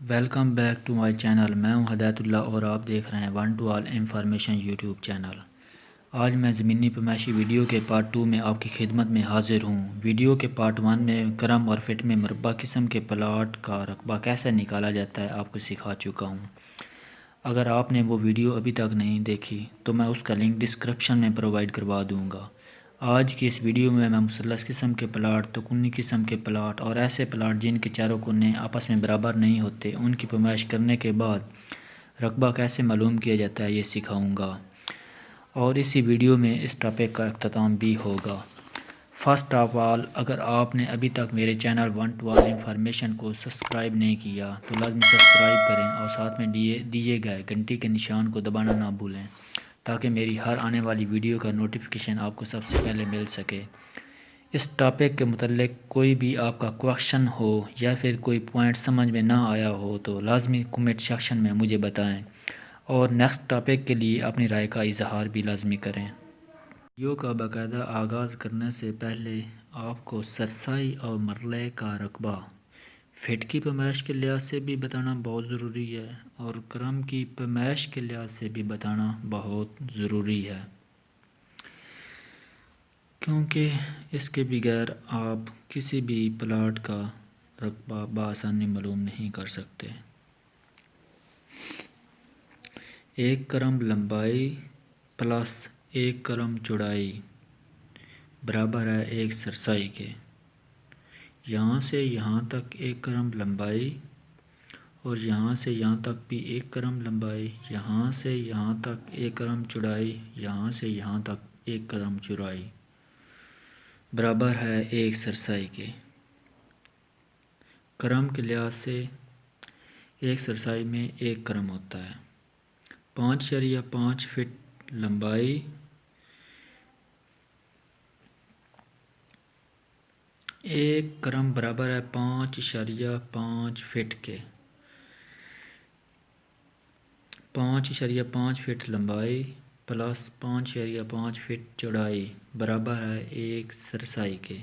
Welcome back to my channel. میں ہوں ہدایت اللہ اور آپ دیکھ رہے ہیں one to all information YouTube channel. آج میں زمینی پیمائشی ویڈیو کے پارٹ 2 میں آپ کی خدمت میں حاضر ہوں۔ ویڈیو کے پارٹ 1 میں کرم اور فٹ میں مربع قسم کے پلاٹ کا رقبہ کیسے نکالا جاتا ہے آپ کو سکھا چکا ہوں۔ اگر آپ نے وہ ویڈیو ابھی تک نہیں دیکھی تو میں اس کا لنک ڈسکرپشن میں پرووائڈ کروا دوں گا۔ آج کی اس ویڈیو میں مثلث قسم کے پلاٹ، تکونی قسم کے پلاٹ اور ایسے پلاٹ جن کے چاروں کونے آپس میں برابر نہیں ہوتے، ان کی پیمائش کرنے کے بعد رقبہ کیسے معلوم کیا جاتا ہے یہ سکھاؤں گا، اور اسی ویڈیو میں اس ٹاپک کا اختتام بھی ہوگا۔ فرسٹ آف آل، اگر آپ نے ابھی تک میرے channel one to all information کو سبسکرائب نہیں کیا تو لازمی سبسکرائب کریں اور ساتھ میں دیے گئے گھنٹی کے نشان کو دبانا نہ بھولیں تاکہ میری ہر آنے والی ویڈیو کا نوٹیفیکیشن آپ کو سب سے پہلے مل سکے۔ اس ٹاپک کے متعلق کوئی بھی آپ کا کویشچن ہو یا پھر کوئی پوائنٹ سمجھ میں نہ آیا ہو تو لازمی کمنٹ سیکشن میں مجھے بتائیں، اور نیکسٹ ٹاپک کے لیے اپنی رائے کا اظہار بھی لازمی کریں۔ ویڈیو کا باقاعدہ آغاز کرنے سے پہلے آپ کو سرسائی اور مرلے کا رقبہ فٹ کی پیمائش کے لحاظ سے بھی بتانا بہت ضروری ہے، اور کرم کی پیمائش کے لحاظ سے بھی بتانا بہت ضروری ہے، کیونکہ اس کے بغیر آپ کسی بھی پلاٹ کا رقبہ بآسانی معلوم نہیں کر سکتے۔ ایک کرم لمبائی پلس ایک کرم چوڑائی برابر ہے ایک سرسائی کے۔ یہاں سے یہاں تک ایک کرم لمبائی اور یہاں سے یہاں تک بھی ایک کرم لمبائی، یہاں سے یہاں تک ایک کرم چوڑائی، یہاں سے یہاں تک ایک کرم چوڑائی برابر ہے ایک سرسائی کے۔ کرم کے لحاظ سے ایک سرسائی میں ایک کرم ہوتا ہے۔ 5.5 فٹ لمبائی ایک کرم برابر ہے 5.5 فٹ کے۔ 5.5 فٹ لمبائی پلس 5.5 فٹ چوڑائی برابر ہے ایک سرسائی کے۔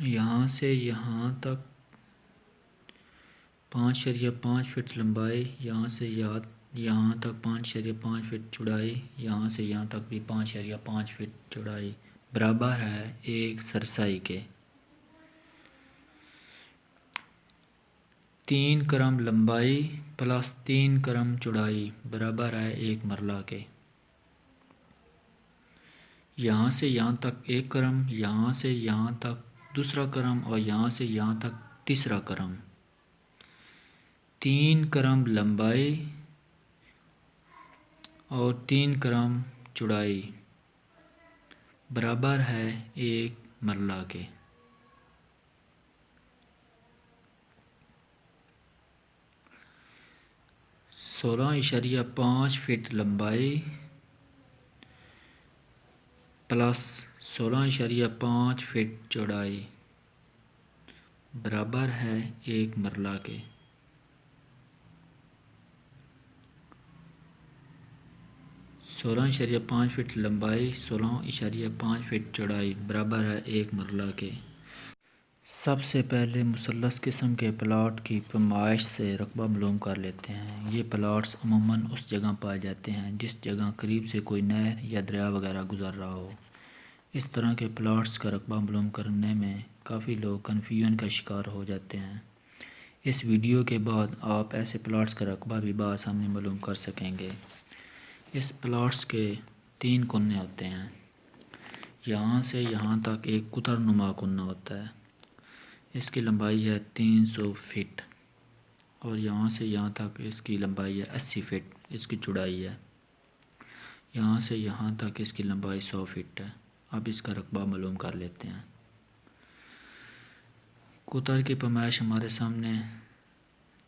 یہاں سے یہاں تک 5.5 فٹ لمبائی، یہاں سے یہاں تک 5.5 فٹ چوڑائی، یہاں سے یہاں تک بھی 5.5 فٹ چوڑائی برابر ہے ایک سرسائی کے۔ 3 کرم لمبائی پلس 3 کرم چوڑائی برابر ہے ایک مرلہ کے۔ یہاں سے یہاں تک ایک کرم، یہاں سے یہاں تک دوسرا کرم اور یہاں سے یہاں تک تیسرا کرم۔ 3 کرم لمبائی اور 3 کرم چوڑائی برابر ہے ایک مرلہ کے۔ 16.5 فٹ لمبائی پلس 16.5 فٹ چوڑائی برابر ہے ایک مرلہ کے۔ 16.5 فٹ لمبائی 16.5 فٹ چوڑائی برابر ہے ایک مرلہ کے۔ سب سے پہلے مثلث قسم کے پلاٹ کی پیمائش سے رقبہ معلوم کر لیتے ہیں۔ یہ پلاٹس عموماً اس جگہ پائے جاتے ہیں جس جگہ قریب سے کوئی نہر یا دریا وغیرہ گزر رہا ہو۔ اس طرح کے پلاٹس کا رقبہ معلوم کرنے میں کافی لوگ کنفیوژن کا شکار ہو جاتے ہیں۔ اس ویڈیو کے بعد آپ ایسے پلاٹس کا رقبہ بھی بآسانی معلوم کر سکیں گے۔ اس پلاٹس کے 3 کونے ہوتے ہیں۔ یہاں سے یہاں تک ایک قطر نما کونا ہوتا ہے، اس کی لمبائی ہے 300 فٹ، اور یہاں سے یہاں تک اس کی لمبائی ہے 80 فٹ، اس کی چوڑائی ہے۔ یہاں سے یہاں تک اس کی لمبائی 100 فٹ ہے۔ اب اس کا رقبہ معلوم کر لیتے ہیں۔ قطر کی پیمائش ہمارے سامنے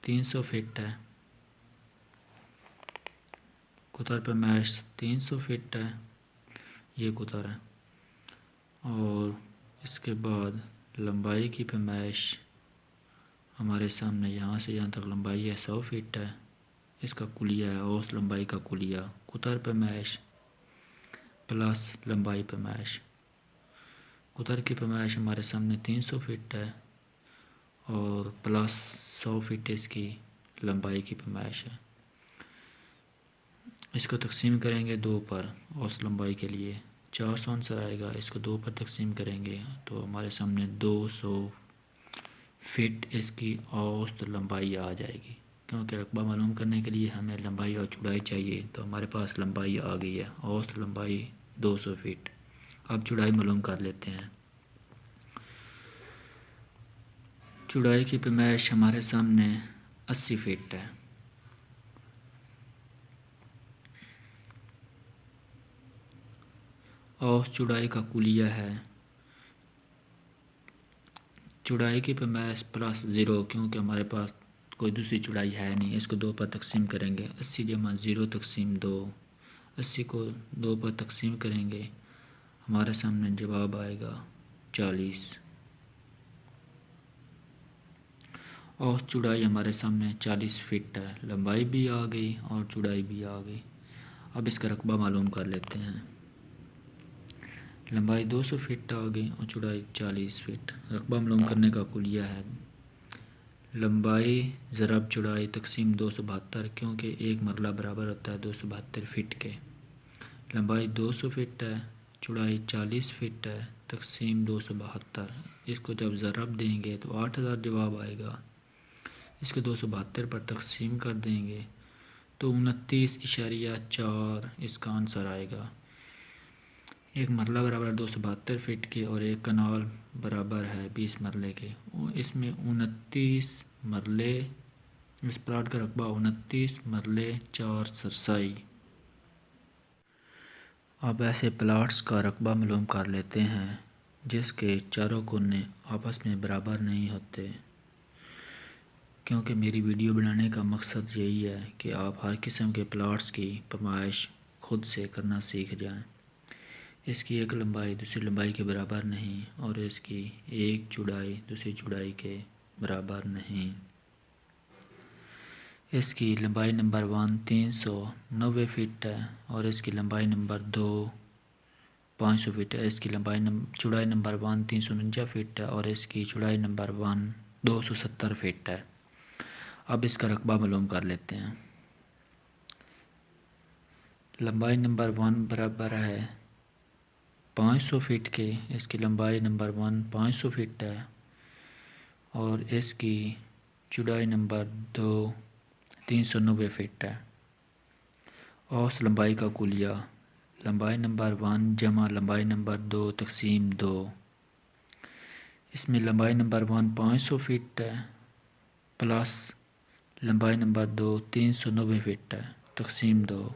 300 فٹ ہے۔ قطر پیمائش 300 فٹ ہے، یہ قطر ہے، اور اس کے بعد لمبائی کی پیمائش ہمارے سامنے یہاں سے یہاں تک لمبائی ہے 100 فٹ ہے، اس کا کلیہ ہے اوس لمبائی کا کلیہ۔ قطر پیمائش پلس لمبائی پیمائش، قطر کی پیمائش ہمارے سامنے 300 فٹ ہے، اور پلس 100 فٹ اس کی لمبائی کی پیمائش ہے۔ اس کو تقسیم کریں گے 2 پر اوسط لمبائی کے لیے 400 آنسر آئے گا۔ اس کو 2 پر تقسیم کریں گے تو ہمارے سامنے 200 فٹ اس کی اوسط لمبائی آ جائے گی۔ کیونکہ رقبہ معلوم کرنے کے لیے ہمیں لمبائی اور چوڑائی چاہیے، تو ہمارے پاس لمبائی آ گئی ہے، اوسط لمبائی 200 فٹ۔ اب چوڑائی معلوم کر لیتے ہیں۔ چوڑائی کی پیمائش ہمارے سامنے 80 فٹ ہے۔ اوسط چوڑائی کا کلیہ ہے چوڑائی کی پیمائش پلس 0، کیونکہ ہمارے پاس کوئی دوسری چوڑائی ہے نہیں۔ اس کو 2 پر تقسیم کریں گے 80 جمع 0 تقسیم 2، 80 کو 2 پر تقسیم کریں گے ہمارے سامنے جواب آئے گا 40۔ اوسط چوڑائی ہمارے سامنے 40 فٹ ہے، لمبائی بھی آ گئی اور چوڑائی بھی آ گئی۔ اب اس کا رقبہ معلوم کر لیتے ہیں۔ لمبائی 200 فٹ آ گئی اور چوڑائی 40 فٹ۔ رقبہ معلوم کرنے کا کلیہ ہے لمبائی ضرب چوڑائی تقسیم 272، کیونکہ ایک مرلہ برابر ہوتا ہے 272 فٹ کے۔ لمبائی 200 فٹ ہے، چوڑائی 40 فٹ ہے، تقسیم 272۔ اس کو جب ضرب دیں گے تو 8000 جواب آئے گا۔ اس کو 272 پر تقسیم کر دیں گے تو 29.4 اس کا آنسر آئے گا۔ ایک مرلہ برابر ہے 272 فٹ کے اور ایک کنال برابر ہے 20 مرلے کے۔ اس میں 29 مرلے، اس پلاٹ کا رقبہ 29 مرلے 4 سرسائی۔ اب ایسے پلاٹس کا رقبہ معلوم کر لیتے ہیں جس کے چاروں کونے آپس میں برابر نہیں ہوتے، کیونکہ میری ویڈیو بنانے کا مقصد یہی ہے کہ آپ ہر قسم کے پلاٹس کی پیمائش خود سے کرنا سیکھ جائیں۔ اس کی ایک لمبائی دوسری لمبائی کے برابر نہیں اور اس کی ایک چوڑائی دوسری چوڑائی کے برابر نہیں۔ اس کی لمبائی نمبر 1 390 فٹ ہے اور اس کی لمبائی نمبر 2 500 فٹ ہے۔ اس کی چوڑائی نمبر 1 349 فٹ ہے اور اس کی چوڑائی نمبر 1 270 فٹ ہے۔ اب اس کا رقبہ معلوم کر لیتے ہیں۔ لمبائی نمبر 1 برابر ہے 500 فٹ کے، اس کی لمبائی نمبر 1 500 فٹ ہے اور اس کی چوڑائی نمبر 2 390 فٹ ہے۔ اوسط لمبائی کا کلیہ لمبائی نمبر 1 جمع لمبائی نمبر 2 تقسیم 2۔ اس میں لمبائی نمبر 1 500 فٹ ہے پلس لمبائی نمبر 2 390 فٹ ہے تقسیم 2۔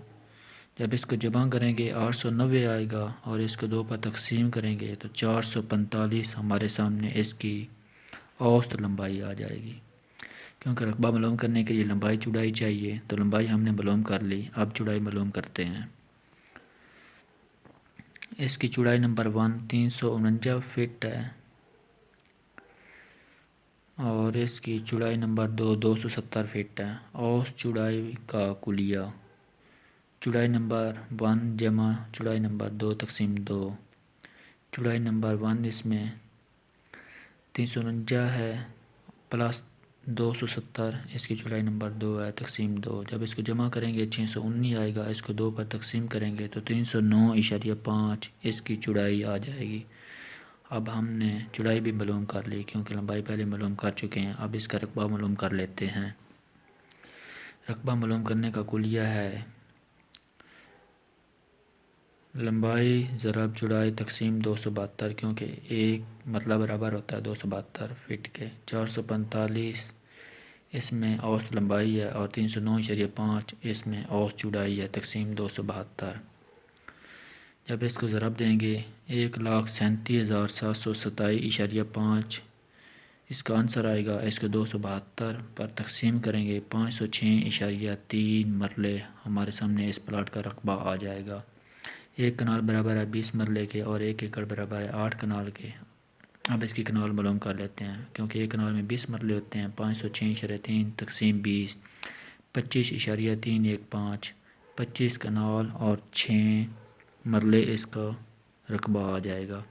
جب اس کو جمع کریں گے 890 آئے گا اور اس کو 2 پر تقسیم کریں گے تو 445 ہمارے سامنے اس کی اوسط لمبائی آ جائے گی۔ کیونکہ رقبہ معلوم کرنے کے لیے لمبائی چوڑائی چاہیے، تو لمبائی ہم نے معلوم کر لی۔ اب چوڑائی معلوم کرتے ہیں۔ اس کی چوڑائی نمبر 1 349 فٹ ہے اور اس کی چوڑائی نمبر 2 270 فٹ ہے۔ اوسط چوڑائی کا کلیہ چوڑائی نمبر 1 جمع چوڑائی نمبر 2 تقسیم 2۔ چوڑائی نمبر 1 اس میں 349 ہے پلس 270، اس کی چوڑائی نمبر 2 ہے تقسیم 2۔ جب اس کو جمع کریں گے 619 آئے گا، اس کو 2 پر تقسیم کریں گے تو 309.5 اس کی چوڑائی آ جائے گی۔ اب ہم نے چوڑائی بھی معلوم کر لی کیونکہ لمبائی پہلے معلوم کر چکے ہیں۔ اب اس کا رقبہ معلوم کر لیتے ہیں۔ رقبہ معلوم کرنے کا کلیہ ہے لمبائی ضرب چوڑائی تقسیم 272، کیونکہ ایک مرلہ برابر ہوتا ہے 272 فٹ کے۔ 445 اس میں اوسط لمبائی ہے اور 309.5 اس میں اوسط چوڑائی ہے تقسیم 272۔ جب اس کو ضرب دیں گے 1,37,727.5 اس کا آنسر آئے گا۔ اس کو 272 پر تقسیم کریں گے 506.3 مرلے ہمارے سامنے اس پلاٹ کا رقبہ آ جائے گا۔ ایک کنال برابر ہے 20 مرلے کے اور 1 ایکڑ برابر ہے 8 کنال کے۔ اب اس کی کنال معلوم کر لیتے ہیں، کیونکہ ایک کنال میں 20 مرلے ہوتے ہیں۔ 506.3 تقسیم 20 25.315 25 کنال اور 6 مرلے اس کا رقبہ آ جائے گا۔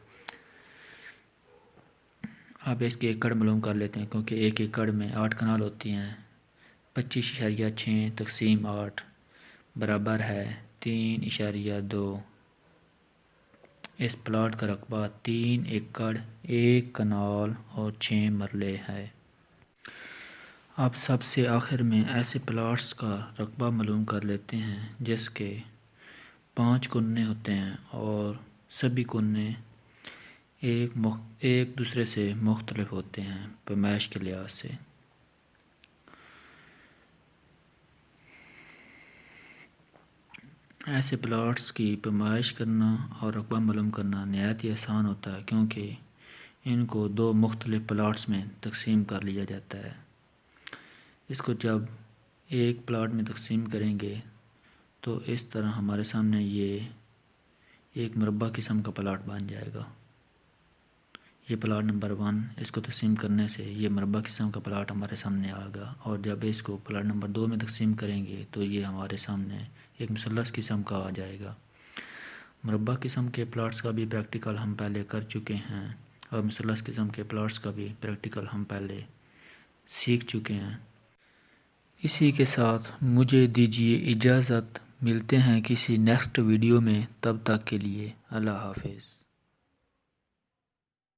اب اس کے ایکڑ معلوم کر لیتے ہیں، کیونکہ ایک ایکڑ میں 8 کنال ہوتی ہیں۔ 25.6 تقسیم 8 برابر ہے 3.2۔ اس پلاٹ کا رقبہ 3 ایکڑ 1 کنال اور 6 مرلے ہے۔ اب سب سے آخر میں ایسے پلاٹس کا رقبہ معلوم کر لیتے ہیں جس کے 5 کونے ہوتے ہیں اور سبھی کونے ایک دوسرے سے مختلف ہوتے ہیں پیمائش کے لحاظ سے۔ ایسے پلاٹس کی پیمائش کرنا اور رقبہ معلوم کرنا نہایت ہی آسان ہوتا ہے، کیونکہ ان کو 2 مختلف پلاٹس میں تقسیم کر لیا جاتا ہے۔ اس کو جب ایک پلاٹ میں تقسیم کریں گے تو اس طرح ہمارے سامنے یہ ایک مربع قسم کا پلاٹ بن جائے گا۔ یہ پلاٹ نمبر 1، اس کو تقسیم کرنے سے یہ مربع قسم کا پلاٹ ہمارے سامنے آ گا، اور جب اس کو پلاٹ نمبر 2 میں تقسیم کریں گے تو یہ ہمارے سامنے ایک مثلث قسم کا آ جائے گا۔ مربع قسم کے پلاٹس کا بھی پریکٹیکل ہم پہلے کر چکے ہیں، اور مثلث قسم کے پلاٹس کا بھی پریکٹیکل ہم پہلے سیکھ چکے ہیں۔ اسی کے ساتھ مجھے دیجیے اجازت، ملتے ہیں کسی نیکسٹ ویڈیو میں، تب تک کے لیے اللہ حافظ۔